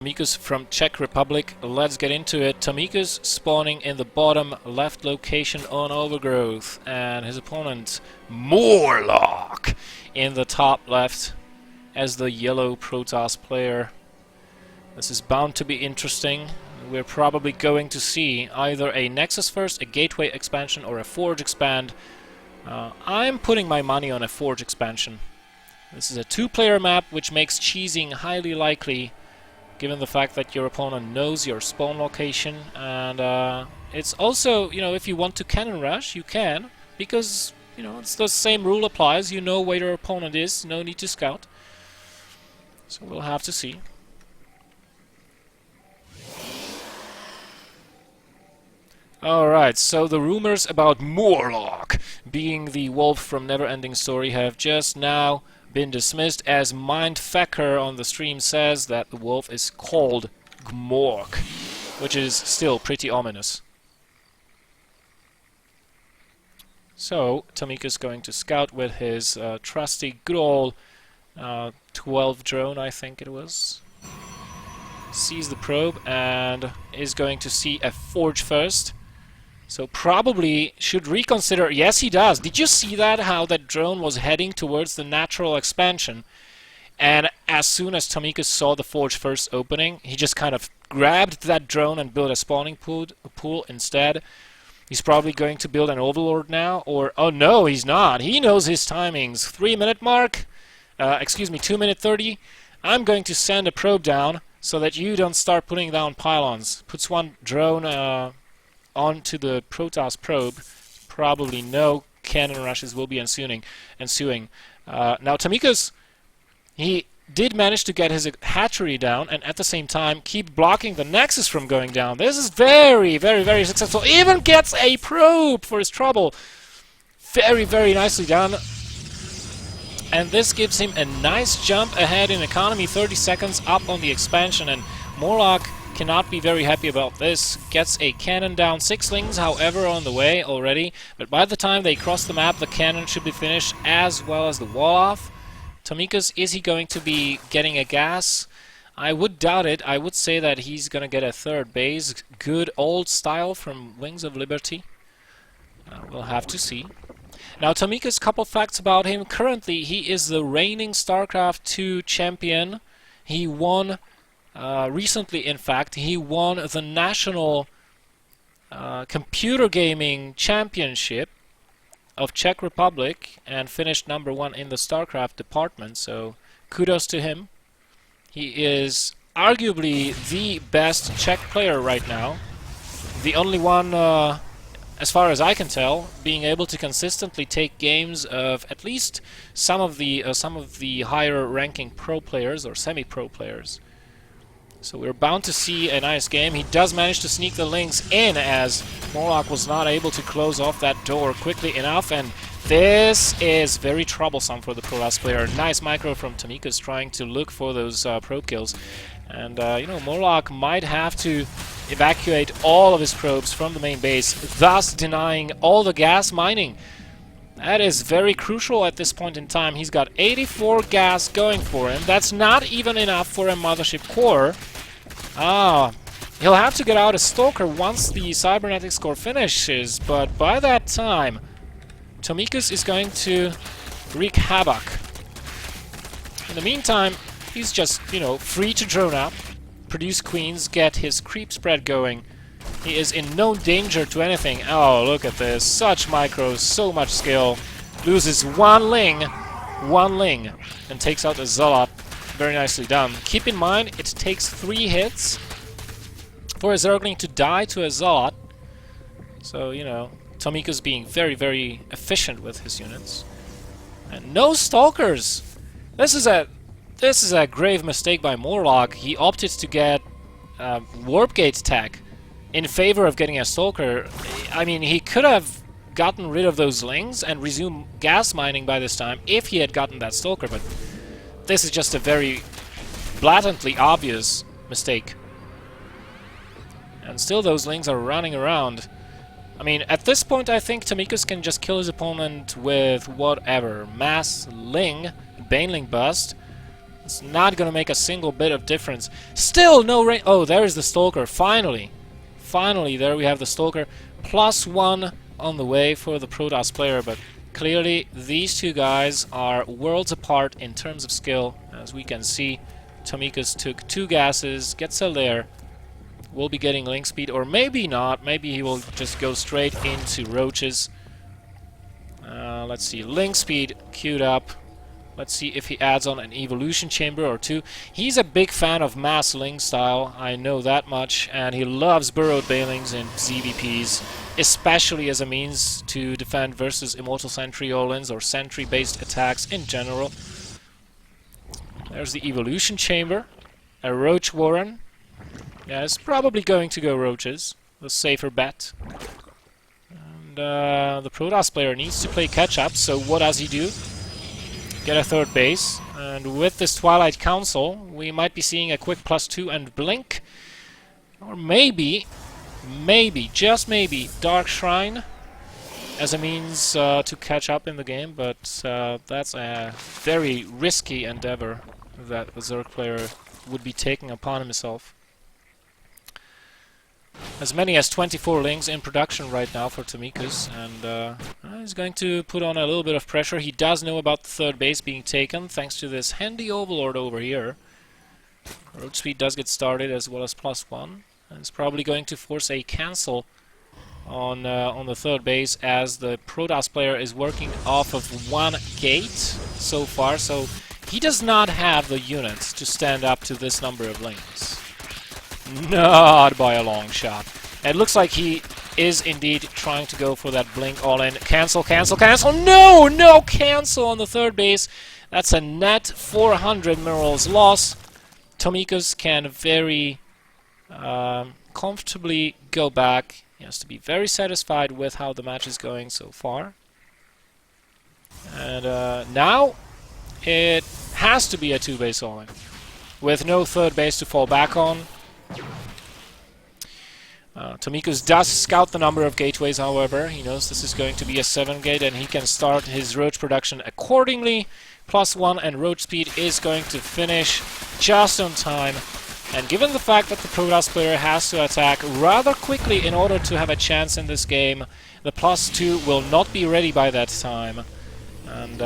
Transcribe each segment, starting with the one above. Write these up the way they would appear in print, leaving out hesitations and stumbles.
Tomikus from Czech Republic. Let's get into it. Tomikus spawning in the bottom left location on Overgrowth, and his opponent Morlok in the top left as the yellow Protoss player. This is bound to be interesting. We're probably going to see either a Nexus first, a Gateway expansion, or a Forge expand. I'm putting my money on a Forge expansion. This is a two-player map, which makes cheesing highly likely, given the fact that your opponent knows your spawn location, and it's also, you know, if you want to cannon rush, you can, because, you know, it's the same rule applies. You know where your opponent is, no need to scout. So we'll have to see. Alright, so the rumors about Morlok being the wolf from Neverending Story have just now been dismissed, as Mindfucker on the stream says that the wolf is called Gmork, which is still pretty ominous. So Tomikus is going to scout with his trusty good old 12 drone, I think it was. Sees the probe and is going to see a Forge first. So probably should reconsider. Yes, he does. Did you see that? How that drone was heading towards the natural expansion, and as soon as Tomikus saw the Forge first opening, he just kind of grabbed that drone and built a spawning pool instead. He's probably going to build an Overlord now, or oh no, he's not. He knows his timings. 3-minute mark. Excuse me, 2-minute 30. I'm going to send a probe down so that you don't start putting down pylons. Puts one drone onto the Protoss probe. Probably no cannon rushes will be ensuing. Now Tomikus, he did manage to get his hatchery down and at the same time keep blocking the Nexus from going down. This is very, very, very successful. Even gets a probe for his trouble. Very, very nicely done. And this gives him a nice jump ahead in economy, 30 seconds up on the expansion, and Morlok cannot be very happy about this. Gets a cannon down, 6 slings however on the way already, but by the time they cross the map the cannon should be finished as well as the wall off. Tomikus, is he going to be getting a gas? I would doubt it. I would say that he's gonna get a third base. Good old style from Wings of Liberty. We'll have to see. Now Tomikus, couple facts about him. Currently he is the reigning Starcraft 2 champion. He won recently, in fact, he won the national computer gaming championship of Czech Republic and finished #1 in the Starcraft department, so kudos to him. He is arguably the best Czech player right now. The only one, as far as I can tell, being able to consistently take games of at least some of the higher ranking pro players or semi-pro players. So we're bound to see a nice game. He does manage to sneak the links in, as Morlok was not able to close off that door quickly enough, and this is very troublesome for the Protoss player. Nice micro from Tomikus trying to look for those probe kills. And, you know, Morlok might have to evacuate all of his probes from the main base, thus denying all the gas mining. That is very crucial at this point in time. He's got 84 gas going for him. That's not even enough for a Mothership core. He'll have to get out a Stalker once the Cybernetics core finishes, but by that time, Tomikus is going to wreak havoc. In the meantime, he's just, you know, free to drone up, produce queens, get his creep spread going. He is in no danger to anything. Oh, look at this. Such micros, so much skill. Loses one ling, and takes out a Zealot. Very nicely done. Keep in mind, it takes 3 hits for a Zergling to die to a Zealot. So, you know, Tomikus being very, very efficient with his units. And no Stalkers! This is a grave mistake by Morlok. He opted to get Warp Gate tech in favor of getting a Stalker. I mean, he could have gotten rid of those lings and resumed gas mining by this time if he had gotten that Stalker, but this is just a very blatantly obvious mistake. And still those lings are running around. I mean, at this point I think Tomikus can just kill his opponent with whatever. Mass Ling, Baneling Bust. It's not gonna make a single bit of difference. Still no range. Oh, there is the Stalker. Finally. Finally, there we have the Stalker. +1 on the way for the Protoss player, but clearly these two guys are worlds apart in terms of skill. As we can see, Tomikus took 2 gases, gets a lair, will be getting link speed, or maybe not. Maybe he will just go straight into roaches. Let's see, link speed queued up. Let's see if he adds on an evolution chamber or 2. He's a big fan of mass link style, I know that much, and he loves burrowed bailings in ZVPs, especially as a means to defend versus Immortal Sentry Olins or sentry-based attacks in general. There's the evolution chamber, a roach warren. Yeah, it's probably going to go roaches, the safer bet. And the Protoss player needs to play catch-up, so what does he do? Get a 3rd base, and with this Twilight Council we might be seeing a quick +2 and blink, or maybe, just maybe, Dark Shrine as a means to catch up in the game, but that's a very risky endeavor that the Zerg player would be taking upon himself. As many as 24 links in production right now for Tomikus, and he's going to put on a little bit of pressure. He does know about the 3rd base being taken, thanks to this handy Overlord over here. Road speed does get started as well as +1, and it's probably going to force a cancel on the 3rd base, as the Protoss player is working off of 1 gate so far, so he does not have the units to stand up to this number of links. Not by a long shot. It looks like he is indeed trying to go for that blink all-in. Cancel, cancel, cancel! No! No cancel on the 3rd base! That's a net 400 minerals loss. Tomikus can very comfortably go back. He has to be very satisfied with how the match is going so far. And now it has to be a 2-base all-in, with no 3rd base to fall back on. Tomikus does scout the number of gateways, however. He knows this is going to be a 7-gate, and he can start his roach production accordingly. +1, and roach speed is going to finish just on time. And given the fact that the Protoss player has to attack rather quickly in order to have a chance in this game, the +2 will not be ready by that time. And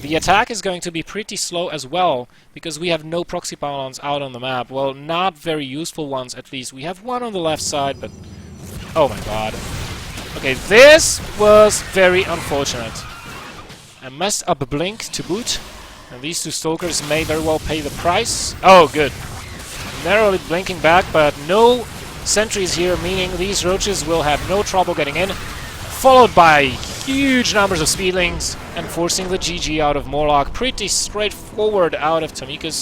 the attack is going to be pretty slow as well, because we have no proxy pylons out on the map. Well, not very useful ones, at least. We have one on the left side, but... oh my god. Okay, this was very unfortunate. A messed up blink to boot, and these 2 Stalkers may very well pay the price. Oh, good. Narrowly blinking back, but no sentries here, meaning these roaches will have no trouble getting in. Followed by huge numbers of speedlings and forcing the GG out of Morlok. Pretty straightforward out of Tomikus.